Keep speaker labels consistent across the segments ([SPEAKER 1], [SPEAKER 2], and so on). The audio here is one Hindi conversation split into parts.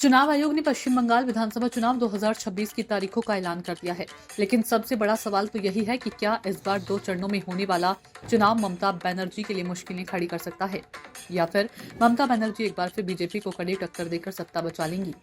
[SPEAKER 1] चुनाव आयोग ने पश्चिम बंगाल विधानसभा चुनाव 2026 की तारीखों का ऐलान कर दिया है। लेकिन सबसे बड़ा सवाल तो यही है कि क्या इस बार 2 चरणों में होने वाला चुनाव ममता बनर्जी के लिए मुश्किलें खड़ी कर सकता है, या फिर ममता बनर्जी एक बार फिर बीजेपी को कड़ी टक्कर देकर सत्ता बचा लेंगी।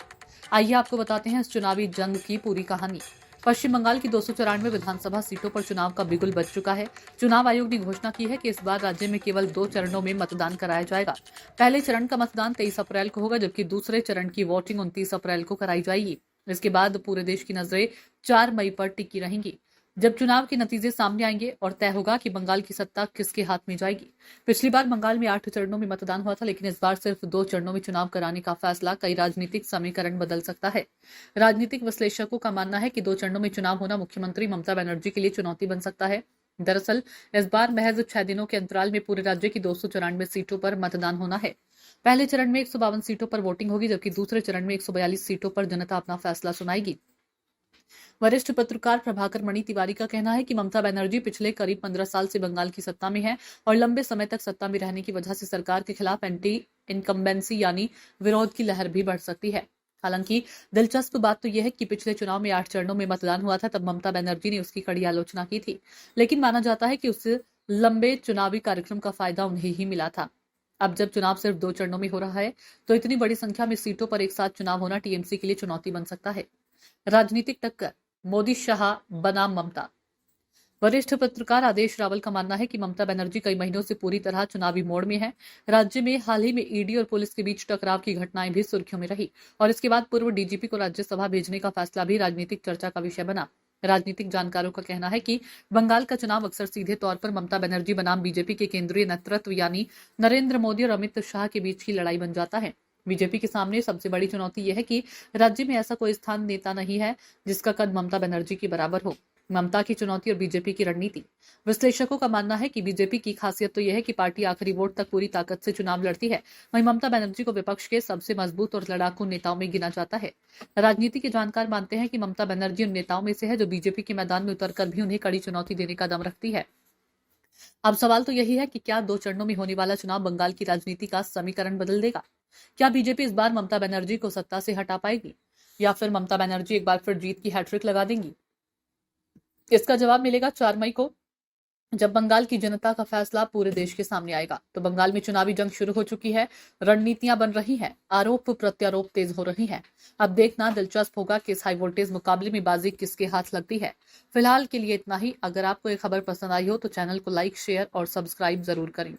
[SPEAKER 1] आइए आपको बताते हैं इस चुनावी जंग की पूरी कहानी। पश्चिम बंगाल की 294 विधानसभा सीटों पर चुनाव का बिगुल बज चुका है। चुनाव आयोग ने घोषणा की है कि इस बार राज्य में केवल 2 चरणों में मतदान कराया जाएगा। पहले चरण का मतदान 23 अप्रैल को होगा, जबकि दूसरे चरण की वोटिंग 29 अप्रैल को कराई जाएगी। इसके बाद पूरे देश की नजरें 4 मई पर टिकी रहेंगी, जब चुनाव के नतीजे सामने आएंगे और तय होगा कि बंगाल की सत्ता किसके हाथ में जाएगी। पिछली बार बंगाल में 8 चरणों में मतदान हुआ था, लेकिन इस बार सिर्फ 2 चरणों में चुनाव कराने का फैसला कई राजनीतिक समीकरण बदल सकता है। राजनीतिक विश्लेषकों का मानना है कि 2 चरणों में चुनाव होना मुख्यमंत्री ममता बनर्जी के लिए चुनौती बन सकता है। दरअसल इस बार महज 6 दिनों के अंतराल में पूरे राज्य की 294 सीटों पर मतदान होना है। पहले चरण में 152 सीटों पर वोटिंग होगी, जबकि दूसरे चरण में 142 सीटों पर जनता अपना फैसला सुनाएगी। वरिष्ठ पत्रकार प्रभाकर मणि तिवारी का कहना है कि ममता बनर्जी पिछले करीब 15 साल से बंगाल की सत्ता में है और लंबे समय तक सत्ता में रहने की वजह से सरकार के खिलाफ एंटी इनकम्बेंसी यानी विरोध की लहर भी बढ़ सकती है। हालांकि दिलचस्प बात तो यह है कि पिछले चुनाव में 8 चरणों में मतदान हुआ था, तब ममता बनर्जी ने उसकी कड़ी आलोचना की थी, लेकिन माना जाता है कि उस लंबे चुनावी कार्यक्रम का फायदा उन्हें ही मिला था। अब जब चुनाव सिर्फ 2 चरणों में हो रहा है, तो इतनी बड़ी संख्या में सीटों पर एक साथ चुनाव होना टीएमसी के लिए चुनौती बन सकता है। राजनीतिक टक्कर मोदी शाह बनाम ममता। वरिष्ठ पत्रकार आदेश रावल का मानना है कि ममता बनर्जी कई महीनों से पूरी तरह चुनावी मोड़ में है। राज्य में हाल ही में ईडी और पुलिस के बीच टकराव की घटनाएं भी सुर्खियों में रही और इसके बाद पूर्व डीजीपी को राज्यसभा भेजने का फैसला भी राजनीतिक चर्चा का विषय बना। राजनीतिक जानकारों का कहना है कि बंगाल का चुनाव अक्सर सीधे तौर पर ममता बनर्जी बनाम बीजेपी के केंद्रीय नेतृत्व यानी नरेंद्र मोदी और अमित शाह के बीच की लड़ाई बन जाता है। बीजेपी के सामने सबसे बड़ी चुनौती यह है कि राज्य में ऐसा कोई स्थान नेता नहीं है जिसका कद ममता बनर्जी के बराबर हो। ममता की चुनौती और बीजेपी की रणनीति। विश्लेषकों का मानना है कि बीजेपी की खासियत तो यह है कि पार्टी आखिरी वोट तक पूरी ताकत से चुनाव लड़ती है। वहीं ममता बनर्जी को विपक्ष के सबसे मजबूत और लड़ाकू नेताओं में गिना जाता है। राजनीति के जानकार मानते हैं कि ममता बनर्जी उन नेताओं में से है जो बीजेपी के मैदान में उतरकर भी उन्हें कड़ी चुनौती देने का दम रखती है। अब सवाल तो यही है कि क्या 2 चरणों में होने वाला चुनाव बंगाल की राजनीति का समीकरण बदल देगा? क्या बीजेपी इस बार ममता बनर्जी को सत्ता से हटा पाएगी, या फिर ममता बनर्जी एक बार फिर जीत की हैट्रिक लगा देंगी? इसका जवाब मिलेगा 4 मई को, जब बंगाल की जनता का फैसला पूरे देश के सामने आएगा। तो बंगाल में चुनावी जंग शुरू हो चुकी है, रणनीतियां बन रही हैं, आरोप प्रत्यारोप तेज हो रही हैं। अब देखना दिलचस्प होगा कि इस हाई वोल्टेज मुकाबले में बाजी किसके हाथ लगती है। फिलहाल के लिए इतना ही। अगर आपको ये खबर पसंद आई हो तो चैनल को लाइक, शेयर और सब्सक्राइब जरूर करें।